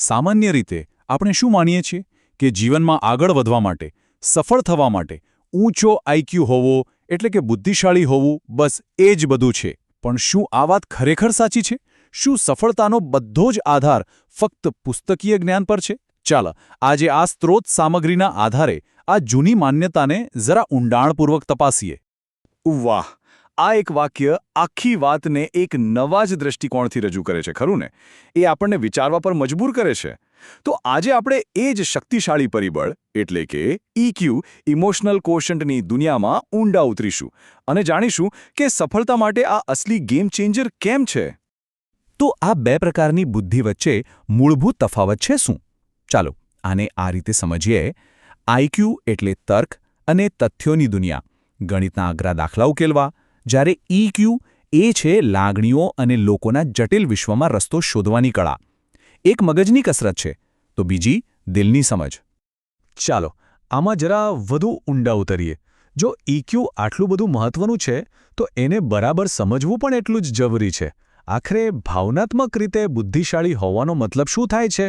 સામાન્ય રીતે આપણે શું માનીએ છીએ કે જીવનમાં આગળ વધવા માટે, સફળ થવા માટે ઊંચો આઈક્યુ હોવો એટલે કે બુદ્ધિશાળી હોવું, બસ એ જ બધું છે. પણ શું આ વાત ખરેખર સાચી છે? શું સફળતાનો બધો જ આધાર ફક્ત પુસ્તકીય જ્ઞાન પર છે? ચાલો આજે આ સ્ત્રોત સામગ્રીના આધારે આ જૂની માન્યતાને જરા ઊંડાણપૂર્વક તપાસીએ. વાહ, આ એક વાક્ય આખી વાતને એક નવા જ દૃષ્ટિકોણથી રજૂ કરે છે, ખરું ને? એ આપણને વિચારવા પર મજબૂર કરે છે. તો આજે આપણે એ જ શક્તિશાળી પરિબળ એટલે કે EQ ઇમોશનલ કોશન્ટની દુનિયામાં ઊંડા ઉતરીશું અને જાણીશું કે સફળતા માટે આ અસલી ગેમ ચેન્જર કેમ છે. તો આ બે પ્રકારની બુદ્ધિ વચ્ચે મૂળભૂત તફાવત છે શું? ચાલો આને આ રીતે સમજીએ. આઈક્યુ એટલે તર્ક અને તથ્યોની દુનિયા, ગણિતના અઘરા દાખલા ઉકેલવા, જ્યારે EQ એ છે લાગણીઓ અને લોકોના જટિલ વિશ્વમાં રસ્તો શોધવાની કળા. એક મગજની કસરત છે તો બીજી દિલની સમજ. ચાલો આમાં જરા વધુ ઊંડા ઉતરીએ. જો EQ આટલું બધું મહત્વનું છે તો એને બરાબર સમજવું પણ એટલું જ જરૂરી છે. આખરે ભાવનાત્મક રીતે બુદ્ધિશાળી હોવાનો મતલબ શું થાય છે?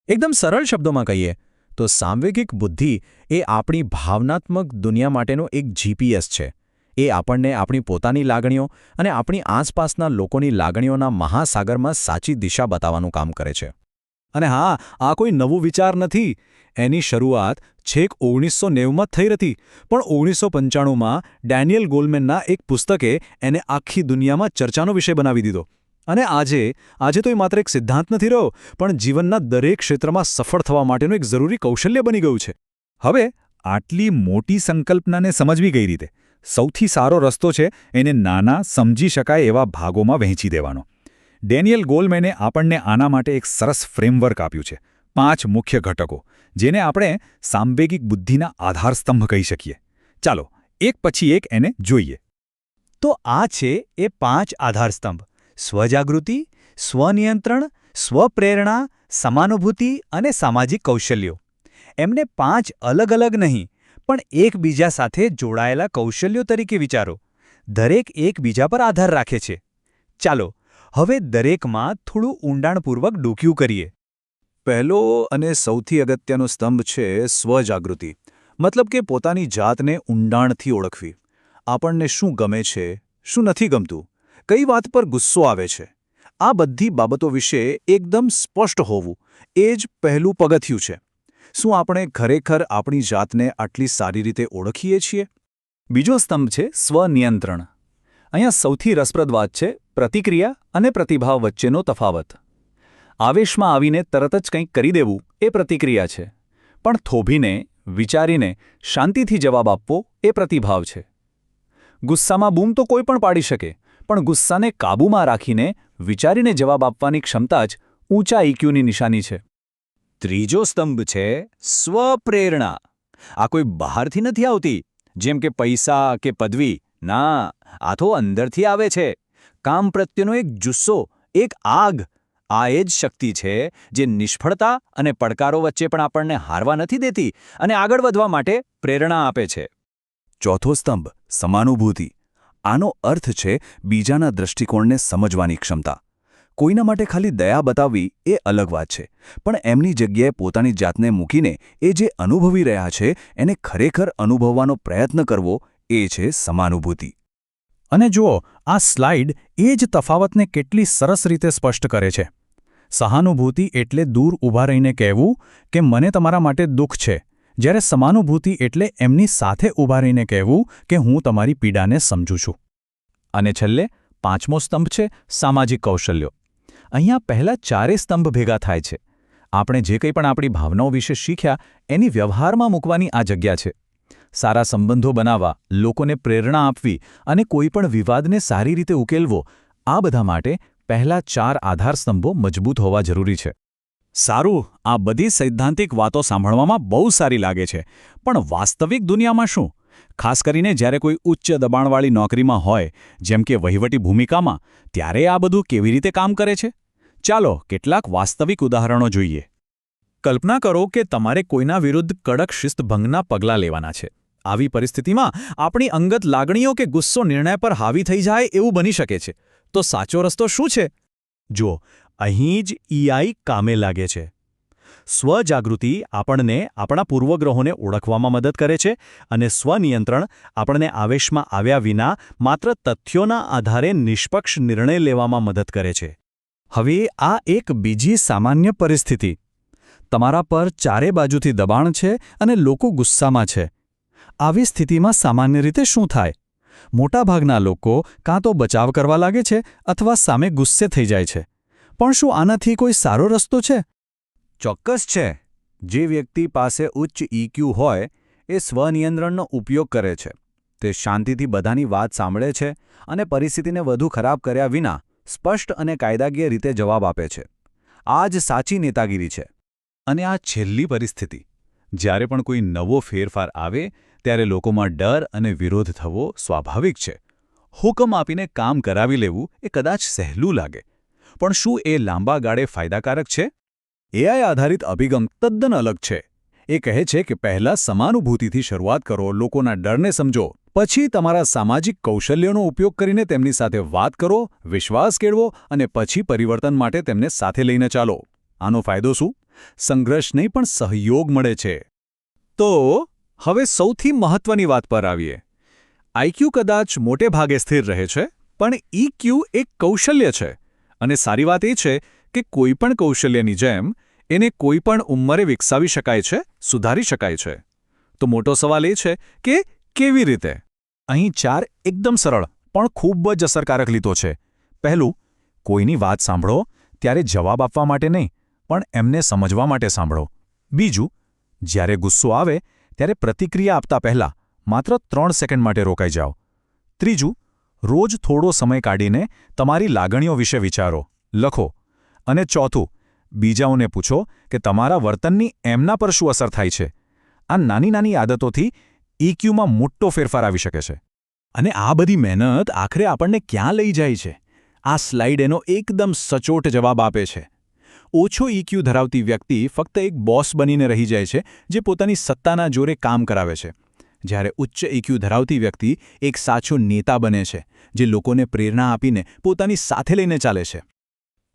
એકદમ સરળ શબ્દોમાં કહીએ તો સાંવેગિક બુદ્ધિ એ આપણી ભાવનાત્મક દુનિયા માટેનો એક GPS છે. એ આપણને આપણી પોતાની લાગણીઓ અને આપણી આસપાસના લોકોની લાગણીઓના મહાસાગરમાં સાચી દિશા બતાવવાનું કામ કરે છે. અને હા, આ કોઈ નવું વિચાર નથી. એની શરૂઆત છેક 1990માં થઈ હતી, પણ 1995માં ડેનિયલ ગોલમેનના એક પુસ્તકે એને આખી દુનિયામાં ચર્ચાનો વિષય બનાવી દીધો. અને આજે તો એ માત્ર એક સિદ્ધાંત નથી રહ્યો, પણ જીવનના દરેક ક્ષેત્રમાં સફળ થવા માટેનું એક જરૂરી કૌશલ્ય બની ગયું છે. હવે આટલી મોટી સંકલ્પનાને સમજવી કઈ રીતે? સૌથી સારો રસ્તો છે એને નાના, સમજી શકાય એવા ભાગોમાં વહેંચી દેવાનો. ડેનિયલ ગોલમેને આપણને આના માટે એક સરસ ફ્રેમવર્ક આપ્યું છે. 5 મુખ્ય ઘટકો, જેને આપણે સાંવેગિક બુદ્ધિના આધારસ્તંભ કહી શકીએ. ચાલો એક પછી એક એને જોઈએ. તો આ છે એ 5 આધારસ્તંભ: સ્વજાગૃતિ, સ્વનિયંત્રણ, સ્વપ્રેરણા, સમાનુભૂતિ અને સામાજિક કૌશલ્યો. એમને 5 અલગ અલગ નહીં, પણ એકબીજા સાથે જોડાયેલા કૌશલ્યો તરીકે વિચારો. દરેક એકબીજા પર આધાર રાખે છે. ચાલો હવે દરેકમાં થોડું ઊંડાણપૂર્વક ડોક્યું કરીએ. પહેલો અને સૌથી અગત્યનો સ્તંભ છે સ્વજાગૃતિ. મતલબ કે પોતાની જાતને ઊંડાણથી ઓળખવી. આપણને શું ગમે છે, શું નથી ગમતું, કઈ વાત પર ગુસ્સો આવે છે, આ બધી બાબતો વિશે એકદમ સ્પષ્ટ હોવું, એ જ પહેલું પગથિયું છે. શું આપણે ખરેખર આપણી જાતને આટલી સારી રીતે ઓળખીએ છીએ? બીજો સ્તંભ છે સ્વનિયંત્રણ. અહીંયા સૌથી રસપ્રદ વાત છે પ્રતિક્રિયા અને પ્રતિભાવ વચ્ચેનો તફાવત. આવેશમાં આવીને તરત જ કંઈક કરી દેવું એ પ્રતિક્રિયા છે, પણ થોભીને, વિચારીને, શાંતિથી જવાબ આપવો એ પ્રતિભાવ છે. ગુસ્સામાં બૂમ તો કોઈ પણ પાડી શકે, પણ ગુસ્સાને કાબૂમાં રાખીને, વિચારીને જવાબ આપવાની ક્ષમતા જ ઊંચા EQની નિશાની છે. ત્રીજો સ્તંભ છે સ્વપ્રેરણા. આ કોઈ બહારથી નથી આવતી, જેમ કે પૈસા કે પદવી. ના, આ તો અંદરથી આવે છે. કામ પ્રત્યેનો એક જુસ્સો, એક આગ. આ એ જ શક્તિ છે જે નિષ્ફળતા અને પડકારો વચ્ચે પણ આપણને હારવા નથી દેતી અને આગળ વધવા માટે પ્રેરણા આપે છે. ચોથો સ્તંભ સમાનુભૂતિ. આનો અર્થ છે બીજાના દૃષ્ટિકોણને સમજવાની ક્ષમતા. કોઈના માટે ખાલી દયા બતાવવી એ અલગ વાત છે, પણ એમની જગ્યાએ પોતાની જાતને મૂકીને એ જે અનુભવી રહ્યા છે એને ખરેખર અનુભવવાનો પ્રયત્ન કરવો, એ છે સમાનુભૂતિ. અને જુઓ, આ સ્લાઇડ એ જ તફાવતને કેટલી સરસ રીતે સ્પષ્ટ કરે છે. સહાનુભૂતિ એટલે દૂર ઊભા રહીને કહેવું કે મને તમારા માટે દુઃખ છે, જ્યારે સમાનુભૂતિ એટલે એમની સાથે ઊભા રહીને કહેવું કે હું તમારી પીડાને સમજું છું. અને છેલ્લે 5મો સ્તંભ છે સામાજિક કૌશલ્યો. અહીંયા પહેલા 4 સ્તંભ ભેગા થાય છે. આપણે જે કંઈ પણ આપણી ભાવનાઓ વિશે શીખ્યા એની વ્યવહારમાં મૂકવાની આ જગ્યા છે. સારા સંબંધો બનાવવા, લોકોને પ્રેરણા આપવી અને કોઈપણ વિવાદને સારી રીતે ઉકેલવો, આ બધા માટે પહેલા 4 આધારસ્તંભો મજબૂત હોવા જરૂરી છે. સારું, આ બધી સૈદ્ધાંતિક વાતો સાંભળવામાં બહુ સારી લાગે છે, પણ વાસ્તવિક દુનિયામાં શું? ખાસ કરીને જ્યારે કોઈ ઉચ્ચ દબાણવાળી નોકરીમાં હોય, જેમ કે વહીવટી ભૂમિકામાં, ત્યારે આ બધું કેવી રીતે કામ કરે છે? ચાલો કેટલાક વાસ્તવિક ઉદાહરણો જોઈએ. કલ્પના કરો કે તમારે કોઈના વિરુદ્ધ કડક શિસ્તભંગના પગલાં લેવાના છે. આવી પરિસ્થિતિમાં આપણી અંગત લાગણીઓ કે ગુસ્સો નિર્ણય પર હાવી થઈ જાય એવું બની શકે છે. તો સાચો રસ્તો શું છે? જુઓ, અહીં જ EI કામે લાગે છે. સ્વજાગૃતિ આપણને આપણા પૂર્વગ્રહોને ઓળખવામાં મદદ કરે છે અને સ્વનિયંત્રણ આપણને આવેશમાં આવ્યા વિના માત્ર તથ્યોના આધારે નિષ્પક્ષ નિર્ણય લેવામાં મદદ કરે છે. હવે આ એક બીજી સામાન્ય પરિસ્થિતિ. તમારા પર ચારે બાજુથી દબાણ છે અને લોકો ગુસ્સામાં છે. આવી સ્થિતિમાં સામાન્ય રીતે શું થાય? મોટાભાગના લોકો કાં તો બચાવ કરવા લાગે છે અથવા સામે ગુસ્સે થઈ જાય છે. પણ શું આનાથી કોઈ સારો રસ્તો છે? ચોક્કસ છે. જે વ્યક્તિ પાસે ઉચ્ચ ઇક્યુ હોય એ સ્વનિયંત્રણનો ઉપયોગ કરે છે. તે શાંતિથી બધાની વાત સાંભળે છે અને પરિસ્થિતિને વધુ ખરાબ કર્યા વિના સ્પષ્ટ અને કાયદાકીય રીતે જવાબ આપે છે. આ જ સાચી નેતાગીરી છે. અને આ છેલ્લી પરિસ્થિતિ, જ્યારે પણ કોઈ નવો ફેરફાર આવે ત્યારે લોકોમાં ડર અને વિરોધ થવો સ્વાભાવિક છે. હુકમ આપીને કામ કરાવી લેવું એ કદાચ સહેલું લાગે, પણ શું એ લાંબા ગાળે ફાયદાકારક છે? એઆઈ આધારિત અભિગમ તદ્દન અલગ છે. એ કહે છે કે પહેલાં સમાનુભૂતિથી શરૂઆત કરો, લોકોના ડરને સમજો, પછી તમારા સામાજિક કૌશલ્યોનો ઉપયોગ કરીને તેમની સાથે વાત કરો, વિશ્વાસ કેળવો અને પછી પરિવર્તન માટે તેમને સાથે લઈને ચાલો. આનો ફાયદો શું? સંઘર્ષ નહીં પણ સહયોગ મળે છે. તો હવે સૌથી મહત્વની વાત પર આવીએ. આઈક્યુ કદાચ મોટે ભાગે સ્થિર રહે છે, પણ ઇક્યુ એક કૌશલ્ય છે. અને સારી વાત એ છે કે કોઈપણ કૌશલ્યની જેમ એને કોઈપણ ઉંમરે વિકસાવી શકાય છે, સુધારી શકાય છે. તો મોટો સવાલ એ છે કે કેવી રીતે? અહીં 4 એકદમ સરળ પણ ખૂબ જ અસરકારક રીતો છે. પહેલું, કોઈની વાત સાંભળો ત્યારે જવાબ આપવા માટે નહીં, પણ એમને સમજવા માટે સાંભળો. બીજું, જ્યારે ગુસ્સો આવે ત્યારે પ્રતિક્રિયા આપતા પહેલાં માત્ર 3 સેકન્ડ માટે રોકાઈ જાઓ. ત્રીજું, રોજ થોડો સમય કાઢીને તમારી લાગણીઓ વિશે વિચારો, લખો. અને ચોથું, બીજાઓને પૂછો કે તમારા વર્તનની એમના પર શું અસર થાય છે. આ નાની નાની આદતોથી ઇક્યુમાં મોટો ફેરફાર આવી શકે છે. અને આ બધી મહેનત આખરે આપણને ક્યાં લઈ જાય છે? આ સ્લાઇડ એનો એકદમ સચોટ જવાબ આપે છે. ઓછો ઇક્યુ ધરાવતી વ્યક્તિ ફક્ત એક બોસ બનીને રહી જાય છે, જે પોતાની સત્તાના જોરે કામ કરાવે છે. જ્યારે ઉચ્ચ ઇક્યુ ધરાવતી વ્યક્તિ એક સાચો નેતા બને છે, જે લોકોને પ્રેરણા આપીને પોતાની સાથે લઈને ચાલે છે.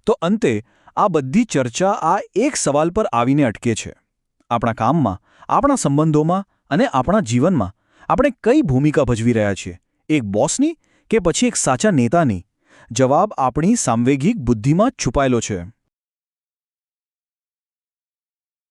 તો અંતે આ બધી ચર્ચા આ એક સવાલ પર આવીને અટકે છે. આપણા કામમાં, આપણા સંબંધોમાં અને આપણા જીવનમાં આપણે કઈ ભૂમિકા ભજવી રહ્યા છીએ? એક બોસની કે પછી એક સાચા નેતાની? જવાબ આપણી સાંવેગિક બુદ્ધિમાં જ છુપાયેલો છે.